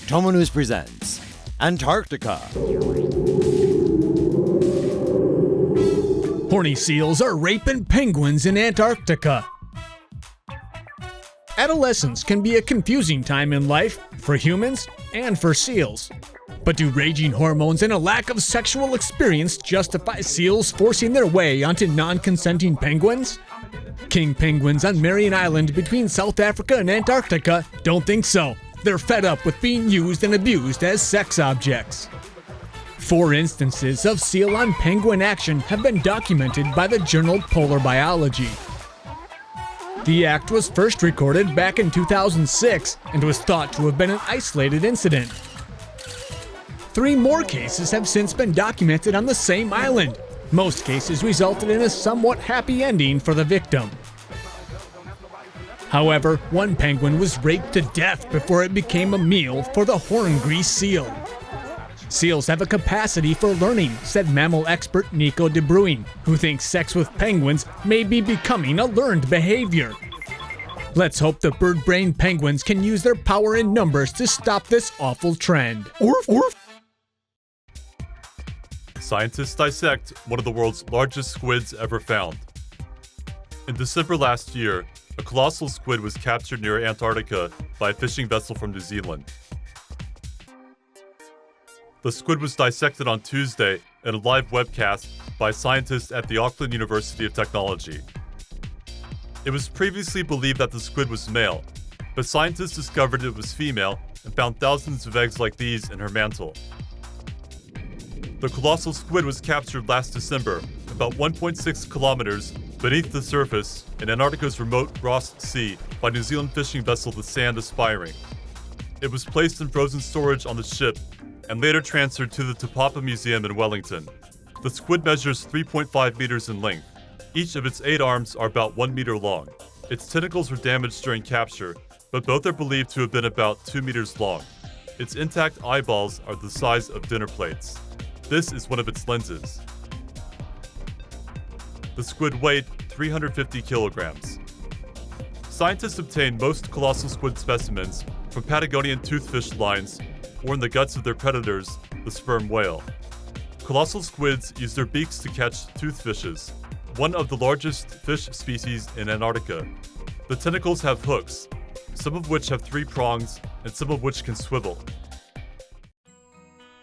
TomoNews presents Antarctica. Horny seals are raping penguins in Antarctica. Adolescence can be a confusing time in life for humans and for seals. But do raging hormones and a lack of sexual experience justify seals forcing their way onto non-consenting penguins? King penguins on Marion Island between South Africa and Antarctica don't think so. They're fed up with being used and abused as sex objects. 4 instances of seal on penguin action have been documented by the journal Polar Biology. The act was first recorded back in 2006 and was thought to have been an isolated incident. 3 more cases have since been documented on the same island. Most cases resulted in a somewhat happy ending for the victim. However, one penguin was raped to death before it became a meal for the horngry seal. Seals have a capacity for learning, said mammal expert Nico de Bruin, who thinks sex with penguins may be becoming a learned behavior. Let's hope the bird-brained penguins can use their power in numbers to stop this awful trend. Orf, orf. Scientists dissect one of the world's largest squids ever found. In December last year, a colossal squid was captured near Antarctica by a fishing vessel from New Zealand. The squid was dissected on Tuesday in a live webcast by scientists at the Auckland University of Technology. It was previously believed that the squid was male, but scientists discovered it was female and found thousands of eggs like these in her mantle. The colossal squid was captured last December, about 1.6 kilometers beneath the surface in Antarctica's remote Ross Sea by New Zealand fishing vessel the Sand Aspiring. It was placed in frozen storage on the ship and later transferred to the Te Papa Museum in Wellington. The squid measures 3.5 meters in length. Each of its 8 arms are about 1 meter long. Its tentacles were damaged during capture, but both are believed to have been about 2 meters long. Its intact eyeballs are the size of dinner plates. This is one of its lenses. The squid weighed 350 kilograms. Scientists obtained most colossal squid specimens from Patagonian toothfish lines or in the guts of their predators, the sperm whale. Colossal squids use their beaks to catch toothfishes, one of the largest fish species in Antarctica. The tentacles have hooks, some of which have 3 prongs and some of which can swivel.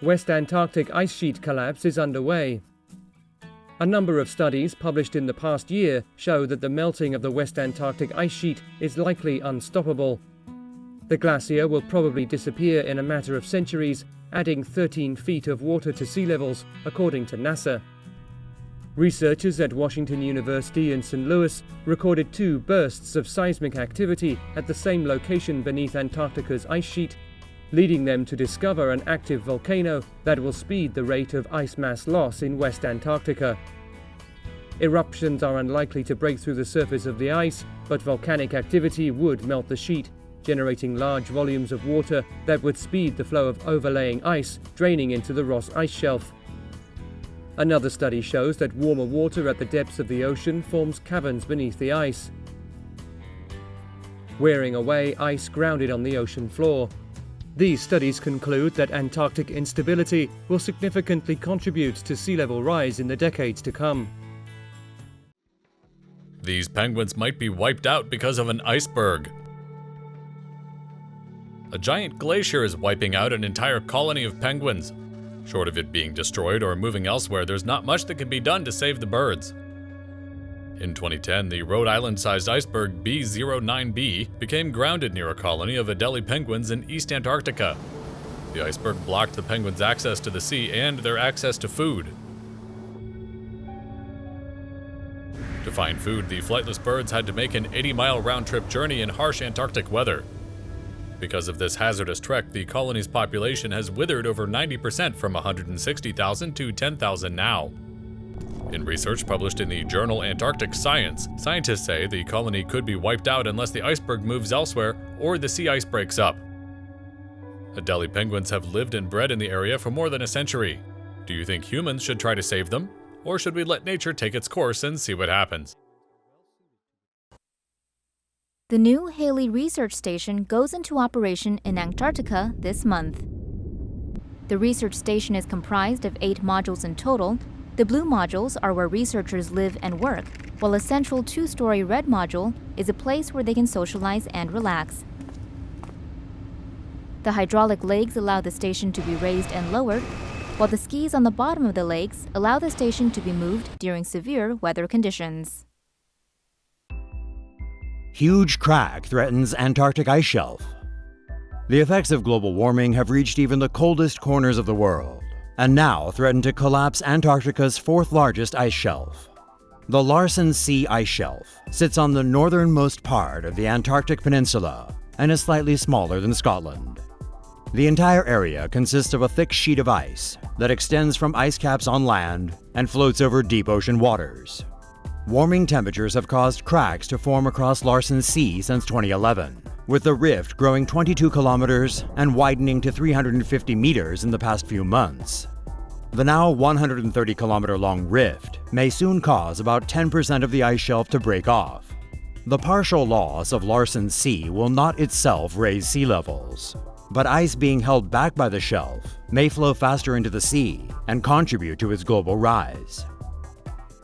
West Antarctic ice sheet collapse is underway. A number of studies published in the past year show that the melting of the West Antarctic ice sheet is likely unstoppable. The glacier will probably disappear in a matter of centuries, adding 13 feet of water to sea levels, according to NASA. Researchers at Washington University in St. Louis recorded 2 bursts of seismic activity at the same location beneath Antarctica's ice sheet, leading them to discover an active volcano that will speed the rate of ice mass loss in West Antarctica. Eruptions are unlikely to break through the surface of the ice, but volcanic activity would melt the sheet, generating large volumes of water that would speed the flow of overlaying ice draining into the Ross Ice Shelf. Another study shows that warmer water at the depths of the ocean forms caverns beneath the ice, wearing away ice grounded on the ocean floor. These studies conclude that Antarctic instability will significantly contribute to sea level rise in the decades to come. These penguins might be wiped out because of an iceberg. A giant glacier is wiping out an entire colony of penguins. Short of it being destroyed or moving elsewhere, there's not much that can be done to save the birds. In 2010, the Rhode Island-sized iceberg B09B became grounded near a colony of Adelie penguins in East Antarctica. The iceberg blocked the penguins' access to the sea and their access to food. To find food, the flightless birds had to make an 80-mile round-trip journey in harsh Antarctic weather. Because of this hazardous trek, the colony's population has withered over 90% from 160,000 to 10,000 now. In research published in the journal Antarctic Science, scientists say the colony could be wiped out unless the iceberg moves elsewhere or the sea ice breaks up. Adelie penguins have lived and bred in the area for more than a century. Do you think humans should try to save them? Or should we let nature take its course and see what happens? The new Haley Research Station goes into operation in Antarctica this month. The research station is comprised of 8 modules in total. The blue modules are where researchers live and work, while a central 2-story red module is a place where they can socialize and relax. The hydraulic legs allow the station to be raised and lowered, while the skis on the bottom of the legs allow the station to be moved during severe weather conditions. Huge crack threatens Antarctic ice shelf. The effects of global warming have reached even the coldest corners of the world, and now threaten to collapse Antarctica's 4th largest ice shelf. The Larsen C ice shelf sits on the northernmost part of the Antarctic Peninsula and is slightly smaller than Scotland. The entire area consists of a thick sheet of ice that extends from ice caps on land and floats over deep ocean waters. Warming temperatures have caused cracks to form across Larsen C since 2011, with the rift growing 22 kilometers and widening to 350 meters in the past few months. The now 130-kilometer-long rift may soon cause about 10% of the ice shelf to break off. The partial loss of Larsen C will not itself raise sea levels, but ice being held back by the shelf may flow faster into the sea and contribute to its global rise.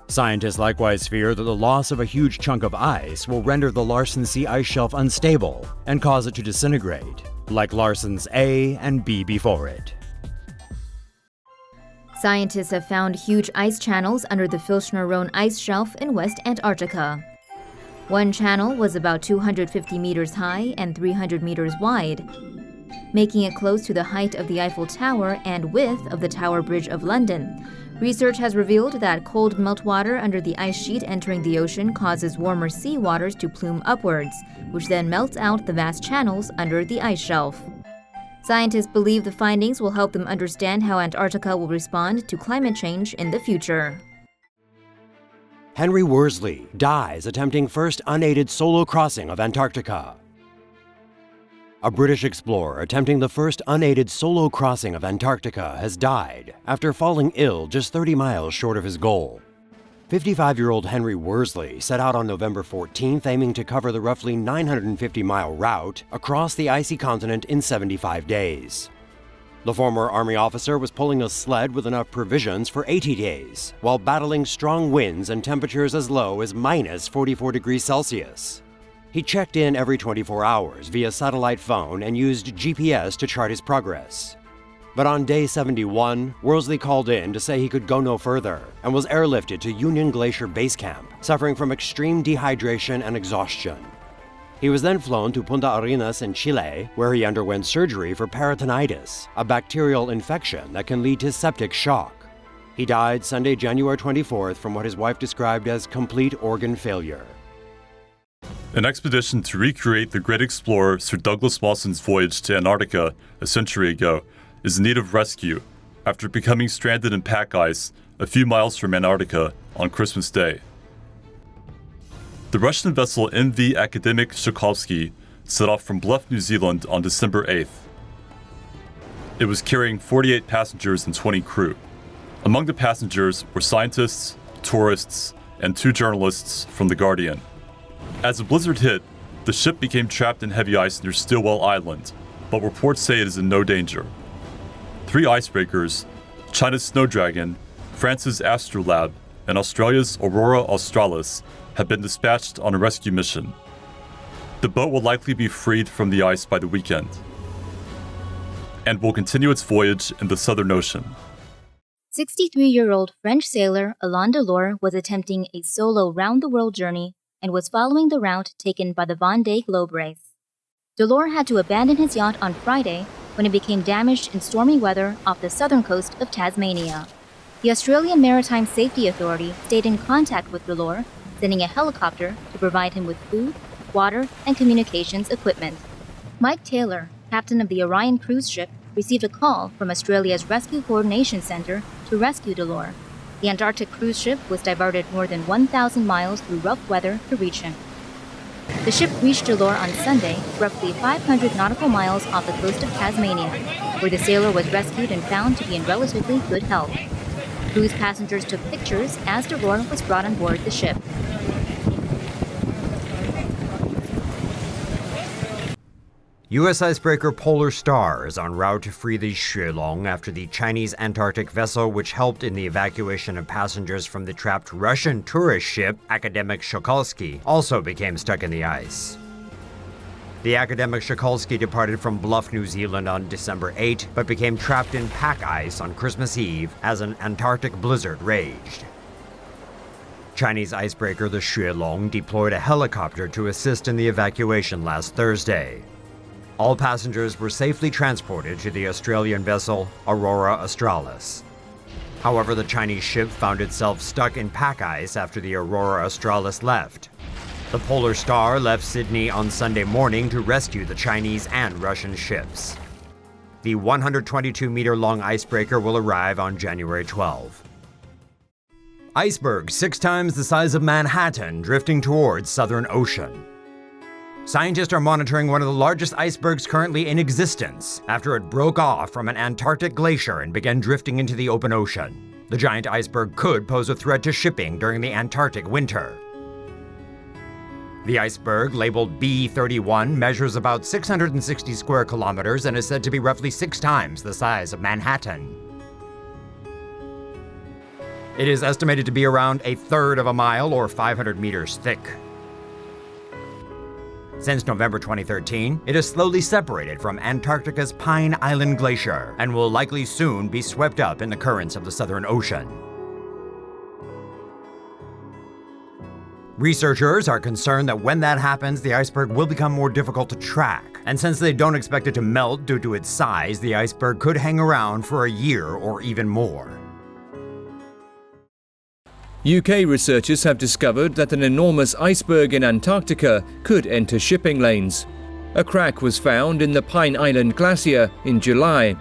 Scientists likewise fear that the loss of a huge chunk of ice will render the Larsen C ice shelf unstable and cause it to disintegrate, like Larsen's A and B before it. Scientists have found huge ice channels under the Filchner-Ronne ice shelf in West Antarctica. One channel was about 250 meters high and 300 meters wide, making it close to the height of the Eiffel Tower and width of the Tower Bridge of London. Research has revealed that cold meltwater under the ice sheet entering the ocean causes warmer sea waters to plume upwards, which then melts out the vast channels under the ice shelf. Scientists believe the findings will help them understand how Antarctica will respond to climate change in the future. Henry Worsley dies attempting first unaided solo crossing of Antarctica. A British explorer attempting the first unaided solo crossing of Antarctica has died after falling ill just 30 miles short of his goal. 55-year-old Henry Worsley set out on November 14th aiming to cover the roughly 950-mile route across the icy continent in 75 days. The former Army officer was pulling a sled with enough provisions for 80 days, while battling strong winds and temperatures as low as minus 44 degrees Celsius. He checked in every 24 hours via satellite phone and used GPS to chart his progress. But on day 71, Worsley called in to say he could go no further and was airlifted to Union Glacier Base Camp, suffering from extreme dehydration and exhaustion. He was then flown to Punta Arenas in Chile, where he underwent surgery for peritonitis, a bacterial infection that can lead to septic shock. He died Sunday, January 24th from what his wife described as complete organ failure. An expedition to recreate the great explorer Sir Douglas Mawson's voyage to Antarctica a century ago is in need of rescue after becoming stranded in pack ice a few miles from Antarctica on Christmas Day. The Russian vessel MV Akademik Chukovsky set off from Bluff, New Zealand on December 8th. It was carrying 48 passengers and 20 crew. Among the passengers were scientists, tourists, and 2 journalists from The Guardian. As the blizzard hit, the ship became trapped in heavy ice near Stillwell Island, but reports say it is in no danger. 3 icebreakers, China's Snow Dragon, France's Astrolabe, and Australia's AURORA Australis have been dispatched on a rescue mission. The boat will likely be freed from the ice by the weekend and will continue its voyage in the Southern Ocean. 63-year-old French sailor Alain Delort was attempting a solo round-the-world journey and was following the route taken by the Vendée Globe race. Delort had to abandon his yacht on Friday when it became damaged in stormy weather off the southern coast of Tasmania. The Australian Maritime Safety Authority stayed in contact with Delort, sending a helicopter to provide him with food, water, and communications equipment. Mike Taylor, captain of the Orion cruise ship, received a call from Australia's Rescue Coordination Centre to rescue Delort. The Antarctic cruise ship was diverted more than 1,000 miles through rough weather to reach him. The ship reached Delort on Sunday, roughly 500 nautical miles off the coast of Tasmania, where the sailor was rescued and found to be in relatively good health. Cruise passengers took pictures as Delort was brought on board the ship. U.S. icebreaker Polar Star is en route to free the Xuelong after the Chinese Antarctic vessel which helped in the evacuation of passengers from the trapped Russian tourist ship Academic Chokolsky also became stuck in the ice. The Academic Chokolsky departed from Bluff, New Zealand on December 8, but became trapped in pack ice on Christmas Eve as an Antarctic blizzard raged. Chinese icebreaker the Xuelong deployed a helicopter to assist in the evacuation last Thursday. All passengers were safely transported to the Australian vessel AURORA Australis. However, the Chinese ship found itself stuck in pack ice after the AURORA Australis left. The Polar Star left Sydney on Sunday morning to rescue the Chinese and Russian ships. The 122-meter-long icebreaker will arrive on January 12. Iceberg 6 times the size of Manhattan drifting towards Southern Ocean. Scientists are monitoring one of the largest icebergs currently in existence after it broke off from an Antarctic glacier and began drifting into the open ocean. The giant iceberg could pose a threat to shipping during the Antarctic winter. The iceberg, labeled B31, measures about 660 square kilometers and is said to be roughly 6 times the size of Manhattan. It is estimated to be around 1/3 of a mile or 500 meters thick. Since November 2013, it has slowly separated from Antarctica's Pine Island Glacier and will likely soon be swept up in the currents of the Southern Ocean. Researchers are concerned that when that happens, the iceberg will become more difficult to track. And since they don't expect it to melt due to its size, the iceberg could hang around for a year or even more. UK researchers have discovered that an enormous iceberg in Antarctica could enter shipping lanes. A crack was found in the Pine Island Glacier in July.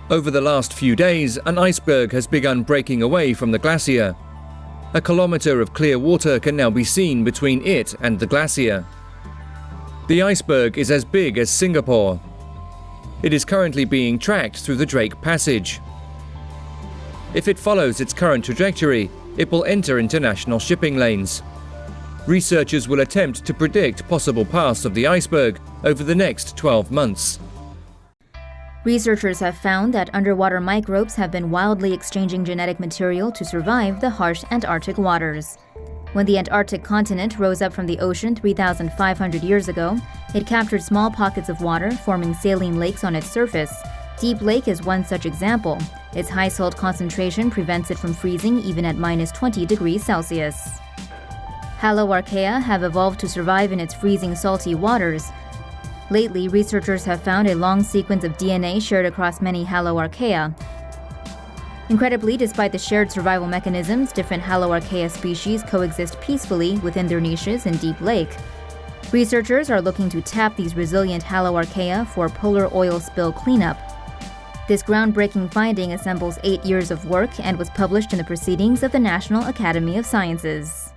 Over the last few days, an iceberg has begun breaking away from the glacier. A kilometre of clear water can now be seen between it and the glacier. The iceberg is as big as Singapore. It is currently being tracked through the Drake Passage. If it follows its current trajectory, it will enter international shipping lanes. Researchers will attempt to predict possible paths of the iceberg over the next 12 months. Researchers have found that underwater microbes have been wildly exchanging genetic material to survive the harsh Antarctic waters. When the Antarctic continent rose up from the ocean 3,500 years ago, it captured small pockets of water, forming saline lakes on its surface. Deep Lake is one such example. Its high salt concentration prevents it from freezing even at -20 degrees Celsius. Haloarchaea have evolved to survive in its freezing salty waters. Lately, researchers have found a long sequence of DNA shared across many Haloarchaea. Incredibly, despite the shared survival mechanisms, different Haloarchaea species coexist peacefully within their niches in Deep Lake. Researchers are looking to tap these resilient Haloarchaea for polar oil spill cleanup. This groundbreaking finding assembles 8 years of work and was published in the Proceedings of the National Academy of Sciences.